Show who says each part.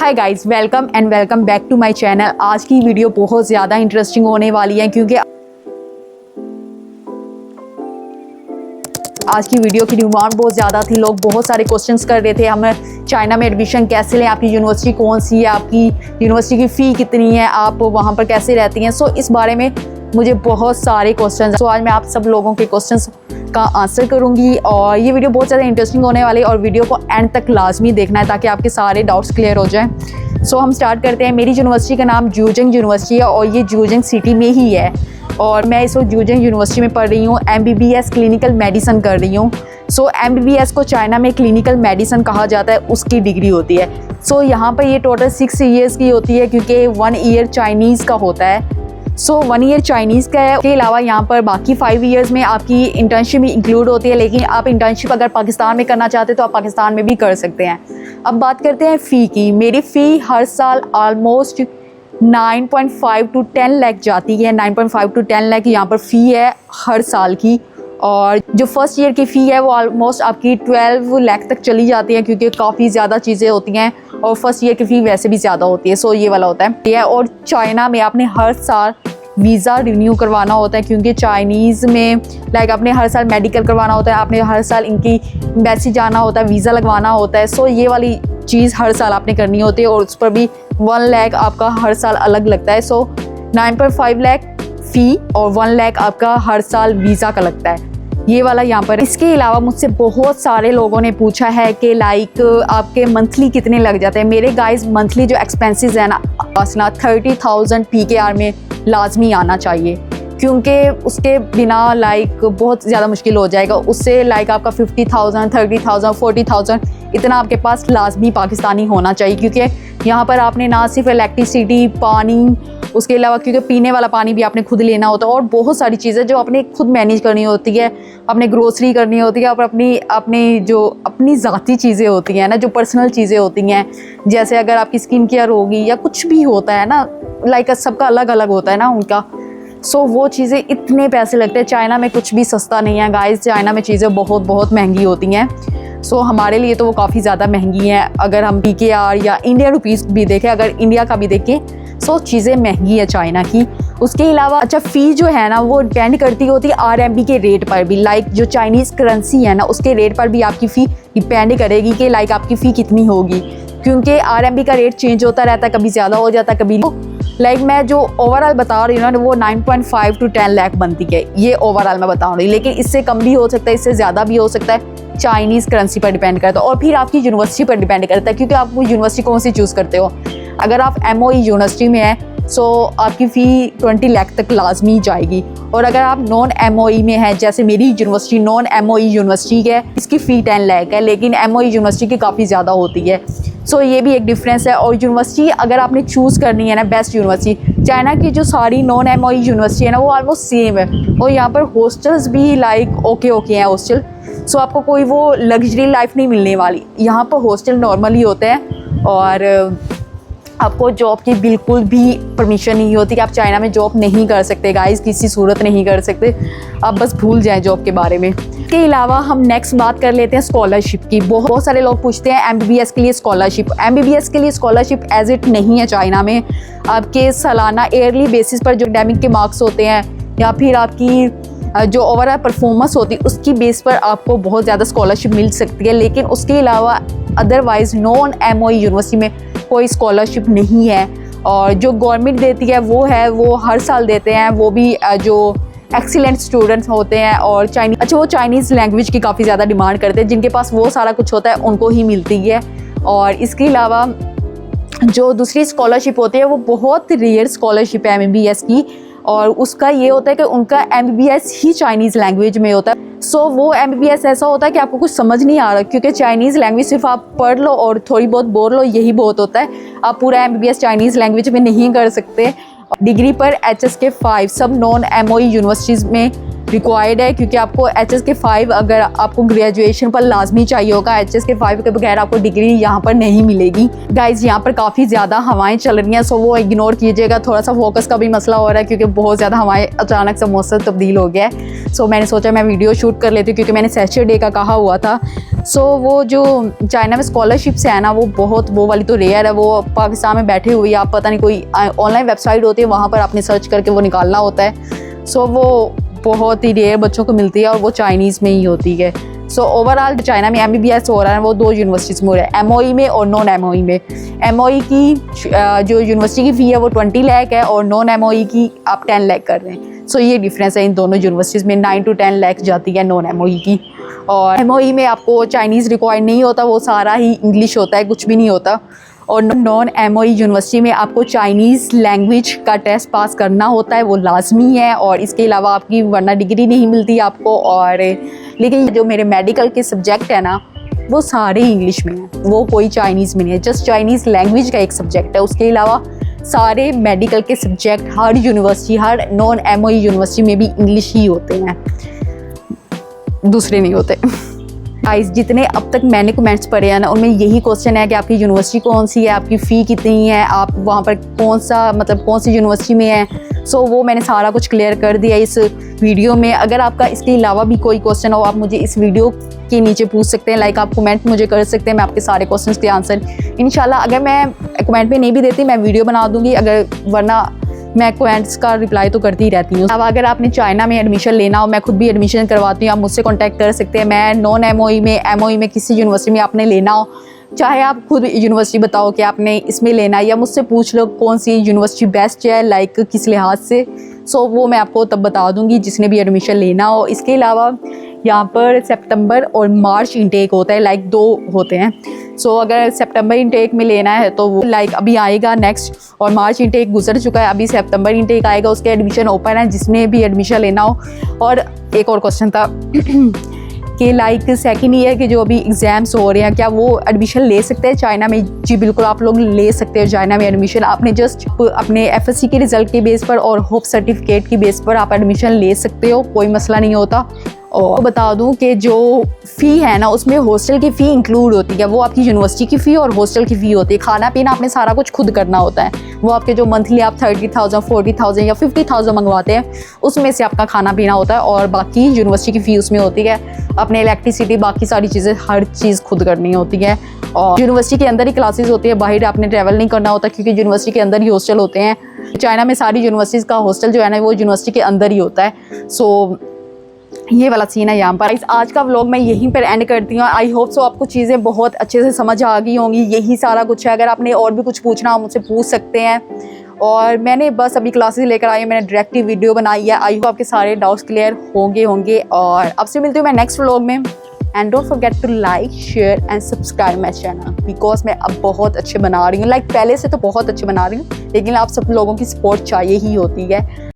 Speaker 1: Hi guys, welcome and welcome back to my channel. आज की video बहुत ज़्यादा इंटरेस्टिंग होने वाली है क्योंकि आज की वीडियो की डिमांड बहुत ज़्यादा थी। लोग बहुत सारे क्वेश्चंस कर रहे थे, हमें चाइना में एडमिशन कैसे लें, आपकी यूनिवर्सिटी कौन सी है, आपकी यूनिवर्सिटी की फ़ी कितनी है, आप वहाँ पर कैसे रहती हैं। सो इस बारे में मुझे बहुत सारे क्वेश्चन। सो आज मैं आप सब लोगों के क्वेश्चंस का आंसर करूंगी और ये वीडियो बहुत ज़्यादा इंटरेस्टिंग होने वाली है और वीडियो को एंड तक लाजमी देखना है ताकि आपके सारे डाउट्स क्लियर हो जाएं। सो हम स्टार्ट करते हैं। मेरी यूनिवर्सिटी का नाम जूजिंग यूनिवर्सिटी है और ये जूजिंग सिटी में ही है और मैं इस वक्त जूजिंग यूनिवर्सिटी में पढ़ रही हूँ। MBBS क्लिनिकल मेडिसिन कर रही हूँ। सो MBBS को चाइना में क्लिनिकल मेडिसिन कहा जाता है, उसकी डिग्री होती है। सो यहाँ पर ये टोटल 6 ईयर्स की होती है क्योंकि 1 ईयर चाइनीज़ का होता है। सो 1 ईयर चाइनीज़ का है। उसके अलावा यहाँ पर बाकी 5 ईयर्स में आपकी इंटर्नशिप भी इंक्लूड होती है, लेकिन आप इंटर्नशिप अगर पाकिस्तान में करना चाहते हैं तो आप पाकिस्तान में भी कर सकते हैं। अब बात करते हैं फ़ी की। मेरी फ़ी हर साल ऑलमोस्ट 9.5 to 10 लाख जाती है। 9.5 to 10 लाख यहाँ पर फ़ी है हर साल की। और जो फर्स्ट ईयर की फ़ी है वो ऑलमोस्ट आपकी 12 लाख तक चली जाती है क्योंकि काफ़ी ज़्यादा चीज़ें होती हैं और फर्स्ट ईयर की फ़ी वैसे भी ज़्यादा होती है। सो ये वाला होता है। और चाइना में आपने हर साल वीज़ा रिन्यू करवाना होता है क्योंकि चाइनीज़ में आपने हर साल मेडिकल करवाना होता है, आपने हर साल इनकी एम्बेसी जाना होता है, वीज़ा लगवाना होता है। सो ये वाली चीज़ हर साल आपने करनी होती है और उस पर भी 1 लाख आपका हर साल अलग लगता है। सो 9.5 लाख फ़ी और 1 लाख आपका हर साल वीज़ा का लगता है, ये वाला यहाँ पर। इसके अलावा मुझसे बहुत सारे लोगों ने पूछा है कि आपके मंथली कितने लग जाते हैं। मेरे गाइस मंथली जो एक्सपेंसेस है ना 30,000 PKR में लाजमी आना चाहिए क्योंकि उसके बिना बहुत ज़्यादा मुश्किल हो जाएगा। उससे आपका 50,000, 30,000, 40,000 इतना आपके पास लाजमी पाकिस्तानी होना चाहिए क्योंकि यहाँ पर आपने ना सिर्फ इलेक्ट्रिसिटी, पानी, उसके अलावा क्योंकि पीने वाला पानी भी आपने खुद लेना होता है और बहुत सारी चीज़ें जो आपने खुद मैनेज करनी होती है। अपने ग्रोसरी करनी होती है और अपनी ज़ाती चीज़ें होती हैं ना, जो पर्सनल चीज़ें होती हैं, जैसे अगर आपकी स्किन केयर होगी या कुछ भी होता है ना, सबका अलग अलग होता है ना उनका। सो वो चीज़ें इतने पैसे लगते हैं। चाइना में कुछ भी सस्ता नहीं है गाइस, चाइना में चीज़ें बहुत बहुत महंगी होती हैं। सो हमारे लिए तो वो काफ़ी ज़्यादा महंगी हैं। अगर हम PKR या इंडियन रुपीज़ भी देखें, अगर इंडिया का भी देखें, सो चीज़ें महंगी है चाइना की। उसके अलावा फ़ी जो है ना वो डिपेंड करती होती है RMB के रेट पर भी। जो चाइनीज़ करेंसी है ना उसके रेट पर भी आपकी फ़ी डिपेंड करेगी कि आपकी फ़ी कितनी होगी क्योंकि RMB का रेट चेंज होता रहता है, कभी ज़्यादा हो जाता है कभी। मैं जो ओवरऑल बता रही हूँ ना वो 9.5 to 10 लाख बनती है, ये ओवरऑल मैं बता रही हूँ, लेकिन इससे कम भी हो सकता है, इससे ज़्यादा भी हो सकता है। चाइनीज़ करेंसी पर डिपेंड करता है और फिर आपकी यूनिवर्सिटी पर डिपेंड करता है क्योंकि आप वो यूनिवर्सिटी कौन सी चूज़ करते हो। अगर आप MOE यूनिवर्सिटी में है सो आपकी फ़ी 20 लाख तक लाजमी जाएगी और अगर आप नॉन MOE में है, जैसे मेरी यूनिवर्सिटी नॉन MOE यूनिवर्सिटी है, इसकी फ़ी 10 लाख है, लेकिन MOE यूनिवर्सिटी की काफ़ी ज़्यादा होती है। सो ये भी एक डिफरेंस है। और यूनिवर्सिटी अगर आपने चूज़ करनी है ना, बेस्ट यूनिवर्सिटी, चाइना की जो सारी नॉन MOE यूनिवर्सिटी है ना वो ऑलमोस्ट सेम है और यहाँ पर हॉस्टल्स भी ओके हैं हॉस्टल। सो आपको कोई वो लग्जरी लाइफ नहीं मिलने वाली। यहाँ पर हॉस्टल नॉर्मली होते हैं और आपको जॉब की बिल्कुल भी परमिशन नहीं होती कि आप चाइना में जॉब नहीं कर सकते गाइस, किसी सूरत नहीं कर सकते। आप बस भूल जाएं जॉब के बारे में। इसके अलावा हम नेक्स्ट बात कर लेते हैं स्कॉलरशिप की। बहुत सारे लोग पूछते हैं MBBS के लिए स्कॉलरशिप। MBBS के लिए स्कॉलरशिप एज इट नहीं है चाइना में। आपके सालाना ईयरली बेसिस पर जो एकेडमिक के मार्क्स होते हैं या फिर आपकी जो ओवरऑल परफॉर्मेंस होती है उसकी बेस पर आपको बहुत ज़्यादा स्कॉलरशिप मिल सकती है, लेकिन उसके अलावा अदरवाइज़ नॉन MOE यूनिवर्सिटी में कोई स्कॉलरशिप नहीं है। और जो गवर्नमेंट देती है वो हर साल देते हैं, वो भी जो एक्सीलेंट स्टूडेंट्स होते हैं और वो चाइनीज़ लैंग्वेज की काफ़ी ज़्यादा डिमांड करते हैं, जिनके पास वो सारा कुछ होता है उनको ही मिलती है। और इसके अलावा जो दूसरी स्कॉलरशिप होती है वो बहुत रेयर स्कॉलरशिप है MBBS की और उसका ये होता है कि उनका MBBS ही चाइनीज़ लैंग्वेज में होता है। सो वो MBBS ऐसा होता है कि आपको कुछ समझ नहीं आ रहा क्योंकि चाइनीज़ लैंग्वेज सिर्फ आप पढ़ लो और थोड़ी बहुत बोल लो, यही बहुत होता है। आप पूरा MBBS चाइनीज़ लैंग्वेज में नहीं कर सकते। डिग्री पर HSK 5 सब नॉन MOE यूनिवर्सिटीज़ में रिक्वायर्ड है, क्योंकि आपको HSK5 अगर आपको ग्रेजुएशन पर लाजमी चाहिए होगा, HSK5 के बगैर आपको डिग्री यहाँ पर नहीं मिलेगी। गाइज यहाँ पर काफ़ी ज़्यादा हवाएं चल रही हैं, सो वो इग्नोर कीजिएगा। थोड़ा सा फोकस का भी मसला हो रहा है क्योंकि बहुत ज़्यादा हवाएं, अचानक से मौसम तब्दील हो गया है। सो मैंने सोचा मैं वीडियो शूट कर लेती हूँ क्योंकि मैंने सैटरडे का कहा हुआ था। सो वो जो चाइना में स्कॉलरशिप्स है ना, वो बहुत, वो वाली तो रेयर है, वो पाकिस्तान में बैठे हुए आप पता नहीं कोई ऑनलाइन वेबसाइट होती है, वहाँ पर आपने सर्च करके वो निकालना होता है। सो वो बहुत ही रेयर बच्चों को मिलती है और वो चाइनीज़ में ही होती है। सो ओवरऑल चाइना में MBBS हो रहा है वो 2 यूनिवर्सिटीज़ में हो रहा है, MOE में और नॉन MOE में। MOE की जो यूनिवर्सिटी की फ़ी है वो 20 लाख है और नॉन MOE की आप 10 लाख कर रहे हैं। सो ये डिफरेंस है इन दोनों यूनिवर्सिटीज़ में, 9 to 10 लाख जाती है नॉन MOE की। और MOE में आपको चाइनीज़ रिक्वायर्ड नहीं होता, वो सारा ही इंग्लिश होता है, कुछ भी नहीं होता। और नॉन MOE यूनिवर्सिटी में आपको चाइनीज़ लैंग्वेज का टेस्ट पास करना होता है, वो लाजमी है। और इसके अलावा आपकी वरना डिग्री नहीं मिलती आपको। और लेकिन जो मेरे मेडिकल के सब्जेक्ट है ना, वो सारे इंग्लिश में हैं, वो कोई चाइनीज़ में नहीं है, जस्ट चाइनीज़ लैंग्वेज का एक सब्जेक्ट है। उसके अलावा सारे मेडिकल के सब्जेक्ट हर यूनिवर्सिटी, हर नॉन MOE यूनिवर्सिटी में भी इंग्लिश ही होते हैं, दूसरे नहीं होते। गाइस जितने अब तक मैंने कमेंट्स पढ़े हैं ना, उनमें यही क्वेश्चन है कि आपकी यूनिवर्सिटी कौन सी है, आपकी फ़ी कितनी है, आप वहाँ पर कौन सी यूनिवर्सिटी में है। सो वो मैंने सारा कुछ क्लियर कर दिया इस वीडियो में। अगर आपका इसके अलावा भी कोई क्वेश्चन हो, आप मुझे इस वीडियो के नीचे पूछ सकते हैं, लाइक आप कमेंट मुझे कर सकते हैं, मैं आपके सारे क्वेश्चंस के आंसर इंशाल्लाह, अगर मैं कमेंट में नहीं भी देती मैं वीडियो बना दूँगी, अगर वरना मैं कमेंट्स का रिप्लाई तो करती ही रहती हूँ। अब अगर आपने चाइना में एडमिशन लेना हो, मैं खुद भी एडमिशन करवाती हूँ, आप मुझसे कांटेक्ट कर सकते हैं। मैं नॉन MOE में, MOE में किसी यूनिवर्सिटी में आपने लेना हो, चाहे आप खुद यूनिवर्सिटी बताओ कि आपने इसमें लेना है, या मुझसे पूछ लो कौन सी यूनिवर्सिटी बेस्ट है, लाइक किस लिहाज से। सो वो मैं आपको तब बता दूँगी जिसने भी एडमिशन लेना हो। इसके अलावा यहाँ पर सितंबर और मार्च इंटेक होता है, लाइक 2 होते हैं। सो अगर सितंबर इंटेक में लेना है तो वो लाइक अभी आएगा नेक्स्ट, और मार्च इंटेक गुजर चुका है, अभी सितंबर इंटेक आएगा, उसके एडमिशन ओपन है जिसने भी एडमिशन लेना हो। और एक और क्वेश्चन था कि लाइक सेकेंड ईयर के जो अभी एग्ज़ाम्स हो रहे हैं, क्या वो एडमिशन ले सकते हैं चाइना में? जी बिल्कुल, आप लोग ले सकते हो चाइना में एडमिशन। आपने जस्ट अपने FSC के रिज़ल्ट के बेस पर और होप सर्टिफिकेट की बेस पर आप एडमिशन ले सकते हो, कोई मसला नहीं होता। और बता दूं कि जो फ़ी है ना, उसमें हॉस्टल की फ़ी इंक्लूड होती है, वो आपकी यूनिवर्सिटी की फ़ी और हॉस्टल की फ़ी होती है। खाना पीना आपने सारा कुछ खुद करना होता है, वो आपके जो मंथली आप 30,000, 40,000 या 50,000 मंगवाते हैं, उसमें से आपका खाना पीना होता है, और बाकी यूनिवर्सिटी की फ़ी उसमें होती है। अपने इलेक्ट्रिसिटी, बाकी सारी चीज़ें, हर चीज़ खुद करनी होती है। और यूनिवर्सिटी के अंदर ही क्लासेस होती है, बाहर आपने ट्रैवल नहीं करना होता, क्योंकि यूनिवर्सिटी के अंदर ही हॉस्टल होते हैं। चाइना में सारी यूनिवर्सिटीज़ का हॉस्टल जो है ना, वो यूनिवर्सिटी के अंदर ही होता है। सो ये वाला सीन है यहाँ पर। आज का व्लॉग मैं यहीं पर एंड करती हूँ। आई होप सो आपको चीज़ें बहुत अच्छे से समझ आ गई होंगी, यही सारा कुछ है। अगर आपने और भी कुछ पूछना हो मुझसे पूछ सकते हैं। और मैंने बस अभी क्लासेस लेकर आई हूँ, मैंने डायरेक्टली वीडियो बनाई है। आई होप आपके सारे डाउट्स क्लियर होंगे। और अब से मिलती हूँ मैं नेक्स्ट व्लॉग में। And don't forget to like, share and subscribe my channel, because मैं अब बहुत अच्छे बना रही हूँ, लाइक पहले से तो बहुत अच्छे बना रही हूँ, लेकिन आप सब लोगों की सपोर्ट चाहिए ही होती है।